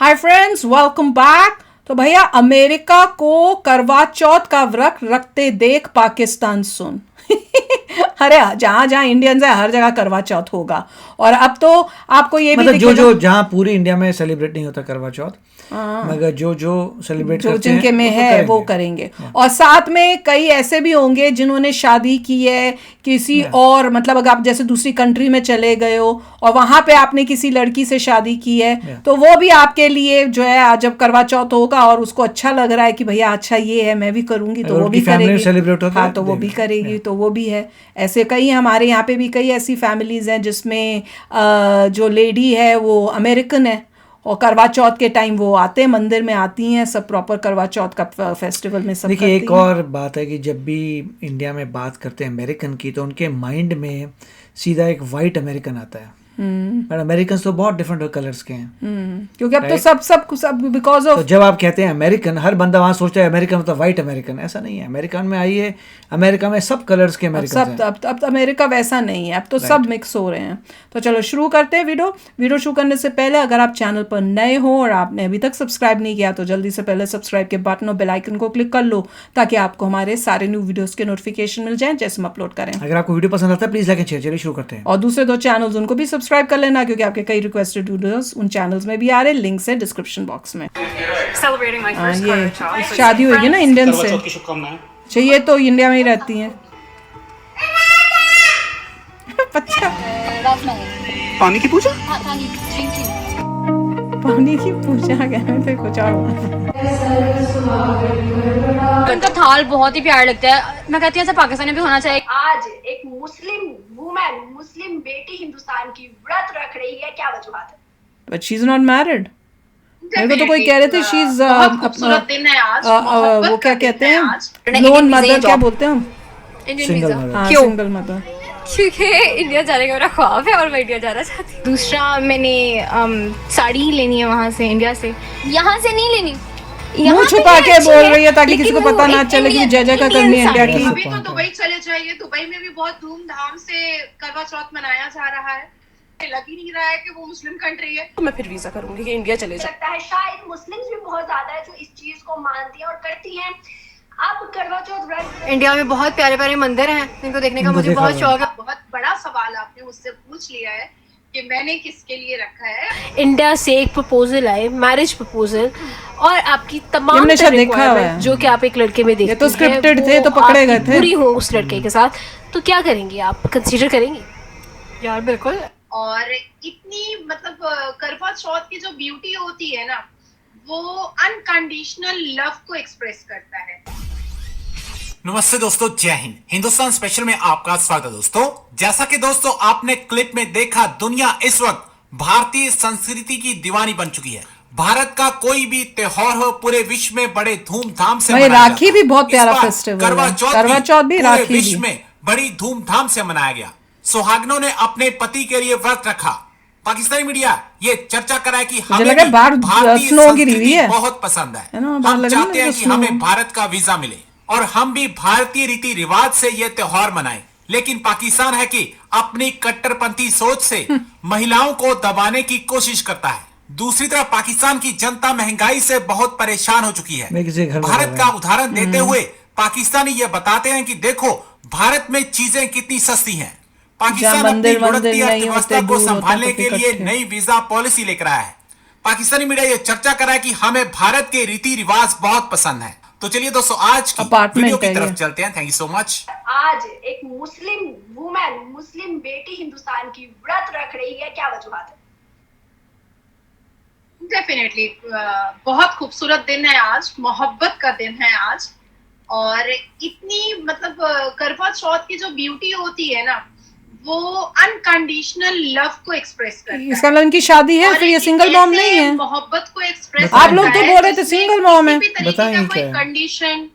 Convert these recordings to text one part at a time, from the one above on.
Hi friends, welcome back. तो भैया, America को करवा चौथ का व्रत रखते देख पाकिस्तान सुन। अरे जहां जहां इंडियंस है हर जगह करवा चौथ होगा। और अब तो आपको ये भी मतलब जो दिखेगा, जहाँ पूरी इंडिया में सेलिब्रेट नहीं होता करवा चौथ, मगर जो सेलिब्रेट जो करते जिनके हैं में वो तो है वो करेंगे। और साथ में कई ऐसे भी होंगे जिन्होंने शादी की है किसी और, मतलब अगर आप जैसे दूसरी कंट्री में चले गए हो और वहां पे आपने किसी लड़की से शादी की है तो वो भी आपके लिए जो है, जब करवा चौथ होगा और उसको अच्छा लग रहा है कि भैया अच्छा ये है मैं भी करूंगी, तो वो भी करेगी। सेलिब्रेट होता हाँ, है तो वो भी करेगी, तो वो भी है। ऐसे कई हमारे यहाँ पे भी कई ऐसी फैमिलीज हैं जिसमें जो लेडी है वो अमेरिकन है और करवा चौथ के टाइम वो आते हैं, मंदिर में आती हैं, सब प्रॉपर करवा चौथ का फेस्टिवल में सब देखिए करती एक हैं। और बात है कि जब भी इंडिया में बात करते हैं अमेरिकन की तो उनके माइंड में सीधा एक वाइट अमेरिकन आता है। पर अमेरिकन तो बहुत डिफरेंट कलर्स के हैं, क्योंकि अब तो राइट? सब बिकॉज तो ऑफ जब आप कहते हैं अमेरिकन, हर बंदा वहां सोचता है अमेरिकन मतलब वाइट अमेरिकन। ऐसा नहीं है। अमेरिकन में आइए, अमेरिका में सब कलर्स के अब अमेरिकन सब हैं। अब तो अमेरिका वैसा नहीं है, अब तो सब मिक्स हो रहे हैं। तो चलो शुरू करते हैं वीडियो शुरू करने से पहले अगर आप चैनल पर नए हो और आपने अभी तक सब्सक्राइब नहीं किया तो जल्दी से पहले सब्सक्राइब के बटन और बेल आइकन को क्लिक कर लो ताकि आपको हमारे सारे न्यू वीडियोस के नोटिफिकेशन मिल जाएं जैसे हम अपलोड करें। अगर आपको वीडियो पसंद आता है प्लीज लाइक एंड शेयर। चलिए शुरू करते हैं। और दूसरे दो चैनल्स उनको भी सब्सक्राइब कर लेना क्योंकि आपके कई रिक्वेस्टेड वीडियोस उन चैनल्स में भी आ रहे हैं, लिंक है डिस्क्रिप्शन बॉक्स में। ये शादी हुई है ना इंडियन से, चाहिए तो इंडिया में ही रहती हैं। अच्छा, पानी की पूजा? हाँ, पानी पानी की पूजा कहते कुछ और। उनका थाल बहुत ही प्यारा लगता है। मैं कहती हूँ ऐसा पाकिस्तान में भी होना चाहिए। आज एक मुस्लिम वुमेन, मुस्लिम बेटी हिंदुस्तान की व्रत रख रही है, क्या वजूहत है? But she is not married. मेरे को तो कोई कह रहे थे शी इज खूबसूरत दिन है आज, वो क्या कहते हैं, लोन मदर क्या बोलते हैं हम? Single mother. हाँ, सिंगल मदर। क्योंकि इंडिया जाने का मेरा ख्वाब है और मैं इंडिया जाना चाहती हूँ। दूसरा मैंने साड़ी लेनी है वहाँ से, इंडिया से। यहाँ से नहीं लेनी, मुंह छुपा के बोल रही है ताकि किसी को पता ना चले कि जय जय का करनी है इंडिया की। अभी तो दुबई चले जाइए, दुबई में भी बहुत धूमधाम से करवा चौथ मनाया जा रहा है। लग ही नहीं रहा है कि वो मुस्लिम कंट्री है। तो मैं फिर वीजा करूंगी कि इंडिया चले जाऊं। लगता है शायद मुस्लिम्स भी बहुत ज्यादा है जो इस चीज को मानती हैं और करती हैं। अब करवा चौथ व्रत इंडिया में बहुत प्यारे प्यारे मंदिर हैं, इनको देखने का इनको मुझे देखा बहुत हुआ है। शौक है। बहुत बड़ा सवाल आपने मुझसे पूछ लिया है कि मैंने किसके लिए रखा है। इंडिया से एक प्रपोजल आए, मैरिज प्रपोजल, और आपकी तमाम हमने शायद देखा हुआ requirement है। जो कि आप एक लड़के में देखते तो scripted थे, तो पकड़े गए थे। पूरी हो उस लड़के के साथ, तो क्या करेंगी आप? कंसीडर करेंगी? यार बिल्कुल। और इतनी मतलब करवा चौथ की जो ब्यूटी होती है ना, वो अनकंडीशनल लव को एक्सप्रेस करता है। नमस्ते दोस्तों, जय हिंद। हिंदुस्तान स्पेशल में आपका स्वागत है दोस्तों। जैसा कि दोस्तों आपने क्लिप में देखा, दुनिया इस वक्त भारतीय संस्कृति की दीवानी बन चुकी है। भारत का कोई भी त्योहार हो पूरे विश्व में बड़े धूमधाम से भाई, मनाया राखी जाता भी है। बहुत इस प्यारा बार फेस्टिवल करवा है। चौथ करवा चौथ भी, पूरे राखी विश्व भी। में बड़ी धूमधाम से मनाया गया। सुहागनों ने अपने पति के लिए व्रत रखा। पाकिस्तानी मीडिया ये चर्चा कराए कि हमें लगा भी बाहर भारतीय स्नो गिरी हुई संस्कृति है। बहुत पसंद है। ना, बाहर हम लग रही है चाहते ना हैं जो कि स्नो। हमें भारत का वीजा मिले और हम भी भारतीय रीति रिवाज से ये त्योहार मनाएं। लेकिन पाकिस्तान है कि अपनी कट्टरपंथी सोच से महिलाओं को दबाने की कोशिश करता है। दूसरी तरफ पाकिस्तान की जनता महंगाई से बहुत परेशान हो चुकी है। मैं किसी घर में भारत रह का रहा हूं। उदाहरण देते हुए पाकिस्तानी ये बताते हैं कि देखो भारत में चीजें कितनी सस्ती हैं। पाकिस्तान अपनी मंदिर लुढ़कती नहीं अर्थव्यवस्था होते, को दूर होते संभालने तो के लिए इकट्ठे। नई वीजा पॉलिसी लेकर आया है। पाकिस्तानी मीडिया ये चर्चा कर रहा है कि हमें भारत के रीति रिवाज बहुत पसंद है। तो चलिए दोस्तों आज की अपार्टमेंट वीडियो की है तरफ ये। चलते हैं। Thank you so much. आज एक मुस्लिम वुमेन, मुस्लिम बेटी हिंदुस्तान की व्रत रख रही है, क्या वजूहत है? डेफिनेटली बहुत खूबसूरत दिन है आज, मोहब्बत का दिन है आज। और इतनी मतलब करवा चौथ की जो ब्यूटी होती है ना, वो अनकंडीशनल लव को एक्सप्रेस करता है। इसका मतलब इनकी शादी है, और फिर ये एक सिंगल मॉम ऐसे नहीं है। मोहब्बत को एक्सप्रेस बताएं। आप लोग तो बोल रहे थे सिंगल मॉम है। बताएं कोई क्या है? कंडीशन,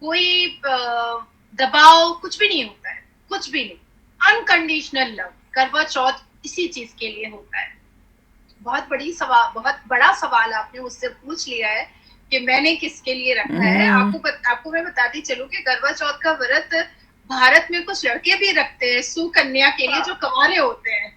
कोई दबाव कुछ भी नहीं होता है, कुछ भी नहीं। अनकंडीशनल लव, करवा चौथ इसी चीज के लिए होता है। बहुत बड़ा सवाल आपने मुझसे पूछ लिया है कि मैंने किसके लिए रखा है। आपको मैं बताती चलूं कि करवा चौथ का व्रत भारत में कुछ लड़के भी रखते हैं सुकन्या के लिए, जो कुंवारे होते हैं,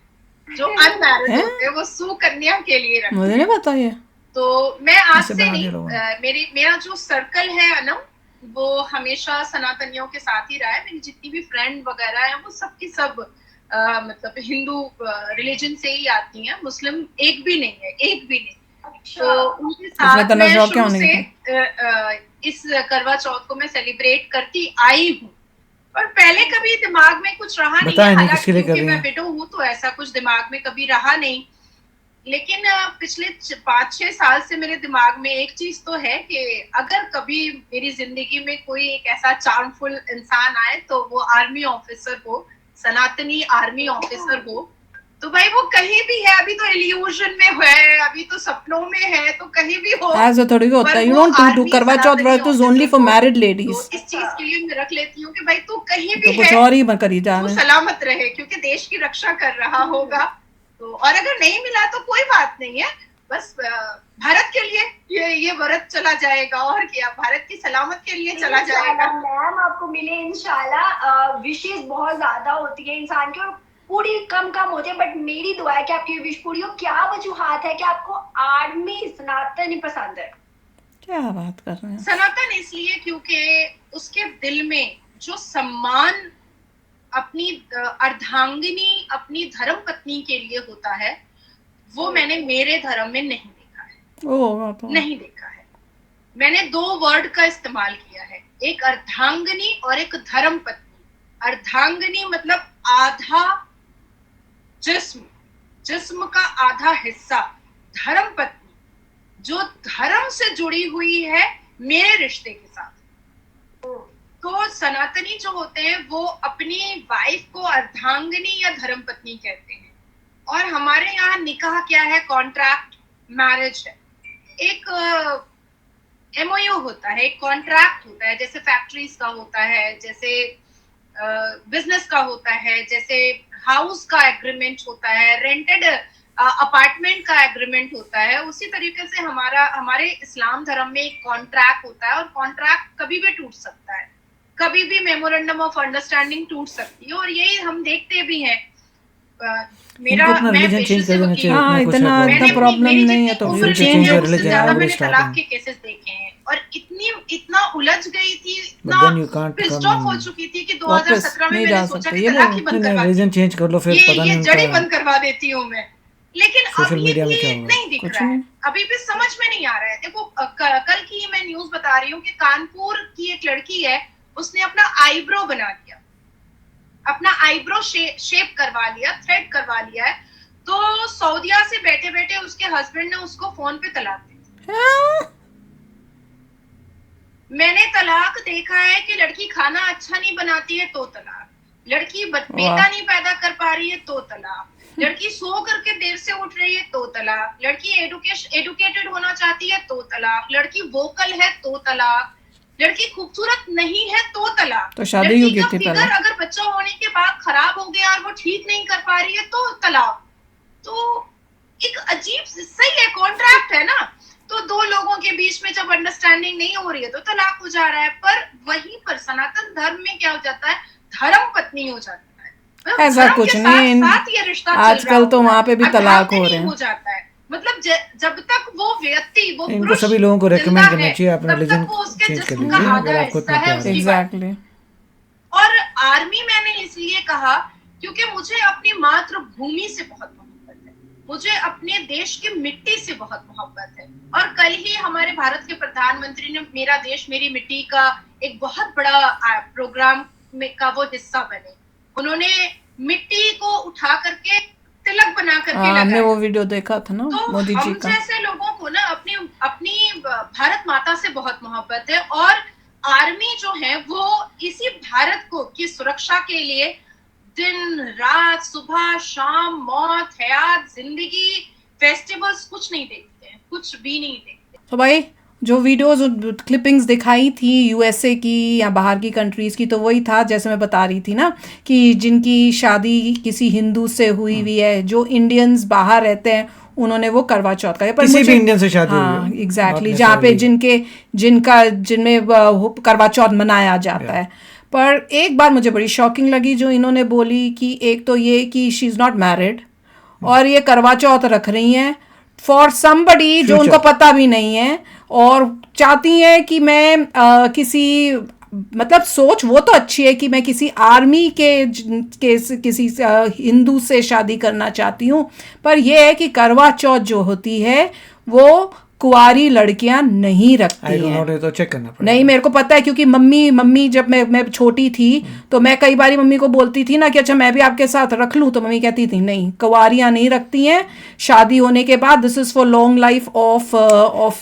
जो अनमैरिड होते हैं, वो सुकन्या के लिए रखते हैं। मुझे नहीं पता ये। तो मैं आज ऐसे से बना नहीं, दिया लोगों ने। मेरा जो सर्कल है अनम, वो हमेशा सनातनियों के साथ ही रहा है। मेरी जितनी भी फ्रेंड वगैरह हैं वो सब की सब मतलब हिंदू रिलीजन से ही आती हैं, मुस्लिम एक भी नहीं है, एक भी नहीं। तो उनके साथ इतना मैं शौक क्या शुरू होने से इस करवा चौथ को मैं सेलिब्रेट करती आई हूँ। और पहले कभी दिमाग में कुछ रहा नहीं बताया है, नहीं हालांकि किसके लिए कर क्योंकि रही मैं हैं। विडो हूँ तो ऐसा कुछ दिमाग में कभी रहा नहीं। लेकिन पिछले 5-6 साल से मेरे दिमाग में एक चीज तो है कि अगर कभी मेरी जिंदगी में कोई एक ऐसा चार्मफुल इंसान आए तो वो आर्मी ऑफिसर हो, सनातनी आर्मी ऑफिसर हो। तो भाई वो कहीं भी है, अभी तो इल्यूजन में है, अभी तो सपनों में है, तो कहीं भी हो। ऐसा थोड़ी होता पर है, यू वो डोंट डू आर्मी करवा चौथ सनातनी व्रत इज ओनली ऑफिसर फॉर हो। मैरिड तो लेडीज, इस चीज के लिए मैं रख लेती हूँ कि भाई तू कहीं तो भी कुछ है, और ही मत करी जा तू रहे हैं। सलामत रहे, क्योंकि देश की रक्षा कर रहा होगा। तो और अगर नहीं मिला तो कोई बात नहीं है, बस भारत के लिए ये व्रत चला जाएगा, और क्या, भारत की सलामत के लिए चला जाएगा। मैम आपको मिले इंशाल्लाह। विशेष बहुत ज्यादा होती है इंसान की और पूरी कम होती है, बट मेरी दुआ है कि आपकी विश पूरी हो। क्या वजूहात है कि आपको आर्मी सनातन पसंद है? क्या बात कर रहे हैं। सनातन इसलिए क्योंकि उसके दिल में जो सम्मान अपनी अर्धांगिनी, अपनी धर्म पत्नी के लिए होता है, वो मैंने मेरे धर्म में नहीं देखा है। नहीं देखा है। मैंने 2 वर्ड का इस्तेमाल किया है, एक अर्धांगिनी और एक धर्म पत्नी। अर्धांगिनी मतलब आधा जिस्म का आधा हिस्सा। धर्म पत्नी जो धर्म से जुड़ी हुई है मेरे रिश्ते के साथ। तो सनातनी जो होते हैं वो अपनी वाइफ को अर्धांगिनी या धर्म पत्नी कहते हैं। और हमारे यहाँ निकाह क्या है, कॉन्ट्रैक्ट मैरिज है। एक MOU होता है, एक कॉन्ट्रैक्ट होता है, जैसे फैक्ट्रीज का होता है, जैसे बिजनेस का होता है, जैसे हाउस का एग्रीमेंट होता है, रेंटेड अपार्टमेंट का एग्रीमेंट होता है। उसी तरीके से हमारे इस्लाम धर्म में एक कॉन्ट्रैक्ट होता है, और कॉन्ट्रैक्ट कभी भी टूट सकता है, कभी भी मेमोरेंडम ऑफ अंडरस्टैंडिंग टूट सकती है। और यही हम देखते भी हैं। मेरा इनको अपना मैं रिलीजन पेशे चेंज से कर देना वकील चाहिए। हूँ। हाँ, इतना कुछ इतना है इतना प्रॉब्लम मेरी नहीं है जितनी तो उम्र फिर में change है, your उससे religion ज्यादा already मैंने तलाक starting. के केसेस देखे हैं। और इतना उलझ गई थी, But then you can't pissed come of हो in. चुकी थी कि वापस 2017 में नहीं मैंने जा सोचा सकते, कि ये तलाक बोलो। ही बंद नहीं करवा रिलीजन दी, चेंज कर लो, फिर पता नहीं जड़ी उनका बंद करवा देती हूँ मैं। लेकिन अब सोशल मीडिया में क्या ये होगा। नहीं दिख कुछ रहा है, नहीं। अभी भी समझ में नहीं आ रहा है। देखो कल की मैं न्यूज बता रही हूँ कि कानपुर की एक लड़की है, उसने अपना आईब्रो बना दिया, अपना आईब्रो शेप करवा लिया, थ्रेड करवा लिया है। तो सऊदिया से बैठे बैठे उसके हस्बैंड ने उसको फोन पे तलाक दे दी। मैंने तलाक देखा है कि लड़की खाना अच्छा नहीं बनाती है तो तलाक, लड़की बेटा नहीं पैदा कर पा रही है तो तलाक, लड़की सो करके देर से उठ रही है तो तलाक, लड़की एडुकेटेड होना चाहती है तो तलाक, लड़की वोकल है तो तलाक, लड़की खूबसूरत नहीं है तो तलाक, तो शादी लड़की क्यों का की थी फिगर पहले? अगर बच्चा होने के बाद खराब हो गया और वो ठीक नहीं कर पा रही है तो तलाक। तो एक अजीब, सही है कॉन्ट्रैक्ट है ना, तो 2 लोगों के बीच में जब अंडरस्टैंडिंग नहीं हो रही है तो तलाक हो जा रहा है। पर वहीं पर सनातन धर्म में क्या हो जाता है, धर्म पत्नी हो जाता है। मतलब ऐसा धर्म कुछ के नहीं, साथ ये रिश्ता चल आजकल रहा तो होता वहाँ है, पे भी तलाक हो अर्धांगिनी रहे हैं। हो जाता है। मतलब जब तक वो व्यक्ति, वो इनको पुरुष सभी लोगों को जिंदा रेकमेंड करना है, चाहिए अपना तब रिलीजन तक वो उसके चेंज कर जिस्म का लीजिए आधा अगर आपको हिस्सा इतना है, प्यार है। उसकी एग्जैक्टली। और आर्मी मैंने इसलिए कहा क्योंकि मुझे अपनी मातृभूमि से बहुत मोहब्बत है, मुझे अपने देश की मिट्टी से बहुत मोहब्बत है। और कल ही हमारे भारत के प्रधानमंत्री ने मेरा देश मेरी मिट्टी का एक बहुत बड़ा प्रोग्राम का वो हिस्सा बने। उन्होंने मिट्टी को उठा करके तिलक बना करके हमने लगाया। वो वीडियो देखा था ना तो मोदी जी हम का। जैसे लोगों को ना अपनी भारत माता से बहुत मोहब्बत है। और आर्मी जो है वो इसी भारत को की सुरक्षा के लिए दिन रात, सुबह शाम, मौत, हयात, जिंदगी, फेस्टिवल्स कुछ नहीं देखते हैं, कुछ भी नहीं देखते। तो भाई जो वीडियोस क्लिपिंग्स दिखाई थी यूएसए की या बाहर की कंट्रीज़ की, तो वही था जैसे मैं बता रही थी ना कि जिनकी शादी किसी हिंदू से हुई हुई है, जो इंडियंस बाहर रहते हैं उन्होंने वो करवा चौथ का, पर किसी मुझे भी इंडियन से शादी हुई हाँ हो, एग्जैक्टली, not जहाँ पे necessarily. जिनमें करवा चौथ मनाया जाता है। पर एक बात मुझे बड़ी शॉकिंग लगी जो इन्होंने बोली कि एक तो ये कि शी इज़ नॉट मैरिड और ये करवा चौथ रख रही हैं फॉर समबडी जो उनको पता भी नहीं है, और चाहती हैं कि मैं किसी मतलब सोच वो तो अच्छी है कि मैं किसी आर्मी के किसी हिंदू से शादी करना चाहती हूँ, पर यह है कि करवा चौथ जो होती है वो कुंवारी लड़कियां नहीं रखती हैं। तो चेक करना पड़ेगा। नहीं, मेरे को पता है क्योंकि मम्मी जब मैं छोटी थी तो मैं कई बारी मम्मी को बोलती थी ना कि अच्छा मैं भी आपके साथ रख लूं, तो मम्मी कहती थी नहीं, कुंवारियां नहीं रखती हैं, शादी होने के बाद this is for long life of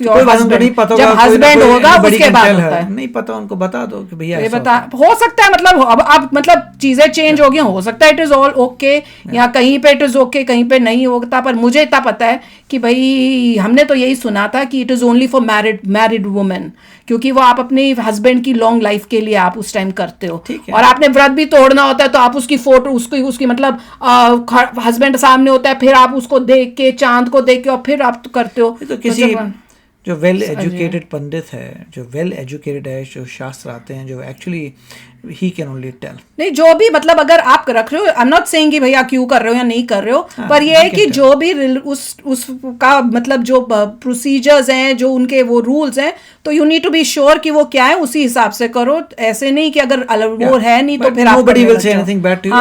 your husband, जब हस्बैंड होगा उसके बाद होता है। नहीं पता उनको बता दो कि भैया ये बता, हो सकता है मतलब अब मतलब चीजें चेंज हो गई, हो सकता है इट इज ऑल ओके, या कहीं पे इट इज ओके कहीं पे नहीं होता, पर मुझे इतना पता है कि भाई हमने तो यही सुना था कि it is only for married women, क्योंकि वो आप अपने हस्बैंड की लॉन्ग लाइफ के लिए आप उस टाइम करते हो, और आपने व्रत भी तोड़ना होता है तो आप उसकी फोटो उसकी मतलब हस्बैंड सामने होता है, फिर आप उसको देख के चांद को देख के और फिर आप करते हो। तो किसी जो वेल एजुकेटेड पंडित है, जो वेल एजुकेटेड है, जो शास्त्र आते हैं, जो actually he can only tell. नहीं, जो भी मतलब अगर आप रख रहे हो, आई एम नॉट सेइंग कि भैया क्यों कर रहे हो या नहीं कर रहे हो, पर ये है कि जो भी उसका मतलब जो प्रोसीजर्स हैं, जो उनके वो रूल्स हैं, तो you need to be sure कि वो क्या है, उसी हिसाब से करो। ऐसे नहीं कि अगर वो है नहीं तो फिर आप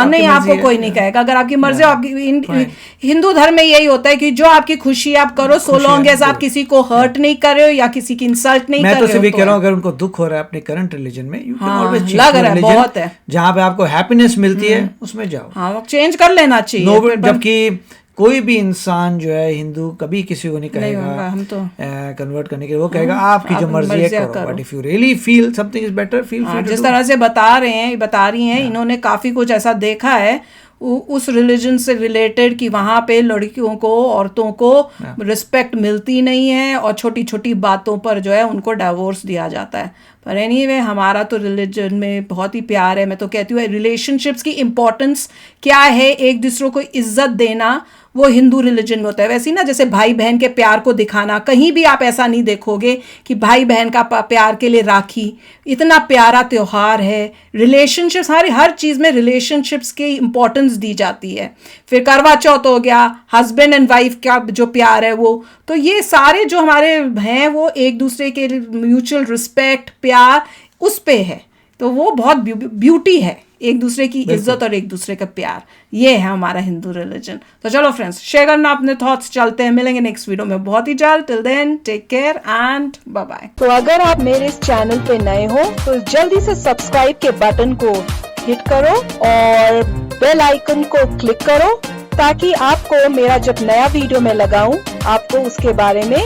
नहीं, आपको कोई नहीं कहेगा, अगर आपकी मर्जी। आपकी हिंदू धर्म में यही होता है कि जो आपकी खुशी आप करो, सो लॉन्ग एज आप किसी को हर्ट नहीं कर रहे हो या किसी की इंसल्ट नहीं कर रहे हो। मैं तो सिर्फ कह रहा हूँ अगर उनको दुख हो रहा है अपने करंट रिलीजन में, यू कैन ऑलवेज लग रहा है बहुत है, जहाँ पे आपको हैप्पीनेस मिलती है उसमें जाओ। हाँ, चेंज कर लेना चाहिए। जबकि कोई भी इंसान जो है हिंदू कभी किसी को नहीं कहेगा हम तो कन्वर्ट करने के लिए, वो कहेगा आपकी जो मर्जी है करो, but if you really feel something is better, feel free. जिस तरह से बता रही हैं इन्होंने काफी कुछ ऐसा देखा है उस रिलीजन से रिलेटेड कि वहाँ पे लड़कियों को, औरतों को रिस्पेक्ट मिलती नहीं है, और छोटी छोटी बातों पर जो है उनको डिवोर्स दिया जाता है। पर एनीवे हमारा तो रिलीजन में बहुत ही प्यार है। मैं तो कहती हूँ रिलेशनशिप्स की इम्पोर्टेंस क्या है, एक दूसरे को इज्जत देना, वो हिंदू रिलीजन में होता है। वैसे ही ना जैसे भाई बहन के प्यार को दिखाना, कहीं भी आप ऐसा नहीं देखोगे कि भाई बहन का प्यार के लिए राखी, इतना प्यारा त्योहार है। रिलेशनशिप्स, हर चीज़ में रिलेशनशिप्स की इम्पोर्टेंस दी जाती है। फिर करवा चौथ हो गया, हस्बैंड एंड वाइफ का जो प्यार है वो, तो ये सारे जो हमारे हैं वो एक दूसरे के म्यूचुअल रिस्पेक्ट, प्यार उस पे है, तो वो बहुत ब्यूटी है, एक दूसरे की इज्जत और एक दूसरे का प्यार, ये है हमारा हिंदू रिलीजन। तो चलो फ्रेंड्स, शेयर करना अपने थॉट्स, चलते हैं, मिलेंगे नेक्स्ट वीडियो में बहुत ही जल्द। Till then take care and bye bye. तो अगर आप मेरे इस चैनल पे नए हो तो जल्दी से सब्सक्राइब के बटन को हिट करो और बेल आइकन को क्लिक करो, ताकि आपको मेरा जब नया वीडियो मैं लगाऊं आपको उसके बारे में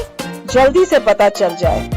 जल्दी से पता चल जाए।